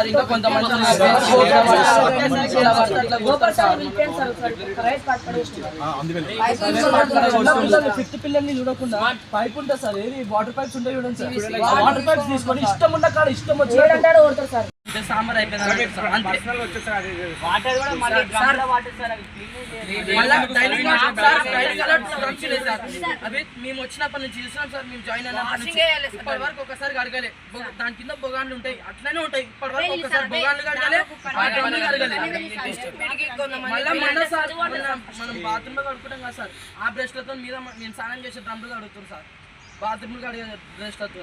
ఇంకా కొంతమంది ఫిఫ్త్ పిల్లల్ని చూడకుండా పైప్ ఉంటుంది సార్, ఏది వాటర్ పైప్స్ ఉంటాయి చూడండి సార్, వాటర్ పైప్స్ తీసుకొని ఇష్టం ఉన్న కాడ ఇష్టం వచ్చి సార్ సాంబార్ అయిపోయింది. అవి మేము వచ్చినప్పటి నుంచి చూస్తున్నాం సార్, మేము జాయిన్ అయిన ఇప్పటి వరకు ఒకసారి గడగలే. దాని కింద బొగాన్లు ఉంటాయి, అట్లనే ఉంటాయి. ఇప్పటి వరకు ఒకసారి బొగాన్లు గడగలే, మళ్ళీ మొన్న సార్ మనం బాత్రూమ్ లో కడుకుంటాం కదా సార్, ఆ బ్రష్లతో మీద మేము స్నానం చేసే డ్రమ్లు కడుగుతాం సార్, బాత్రూమ్లు కడిగే బ్రష్లతో.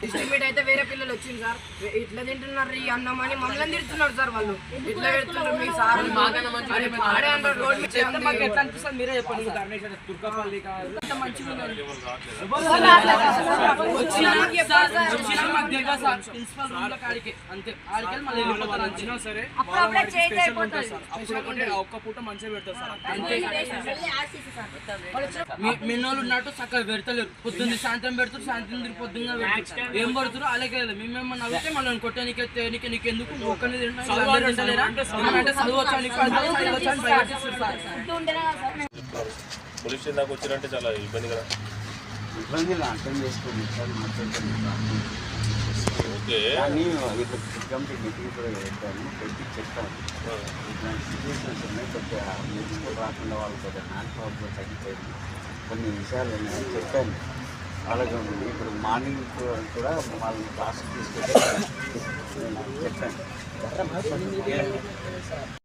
ఎస్టిమేట్ అయితే వేరే పిల్లలు వచ్చింది సార్, ఇట్లా తింటున్నారు ఈ అన్నం అని మమ్మల్ని తిడుతున్నారు సార్. వాళ్ళు ఇట్లా పెడుతున్నారు మీ సార్ ఎట్లా అనిపిస్తుంది మీరే చెప్పండి. ప్రిన్సిపల్ రూమ్ లో కాడికి అంతే, ఆడికి మళ్ళీ వెళ్ళిపోతారు సరే. ఒక్క పూట మంచిగా పెడతారు సార్ అంతే. మిన్నోళ్ళు ఉన్నట్టు చక్కగా పెడతలేరు, పొద్దున్న సాయంత్రం పెడతారు, సాయంత్రం పొద్దున్న పెడతారు. ఏం పడుతున్నారు అలాగే మేమేమన్నా నవ్వితే మళ్ళీ కొట్టే నీకు ఎందుకు ఒక్కరిని పోలీస్ స్టేషన్ దాకా వచ్చినంటే చాలా ఇబ్బంది కదా. ఇబ్బంది అర్థం చేసుకోండి సార్, ఓకే కానీ కంప్లీట్ మీటింగ్ కూడా పెట్టాను, పెట్టి చెప్తాను ఇట్లాంటి సిచ్యువేషన్స్ ఉన్నాయి. కొద్దిగా నేర్చుకోవడం రాకుండా వాళ్ళు కొద్దిగా హ్యాండ్ పవర్తో తగ్గిపోయింది, కొన్ని విషయాలు నేను చెప్పాను అలాగే. ఇప్పుడు మార్నింగ్ కూడా వాళ్ళని క్లాస్కి తీసుకెళ్ళి చెప్పాను.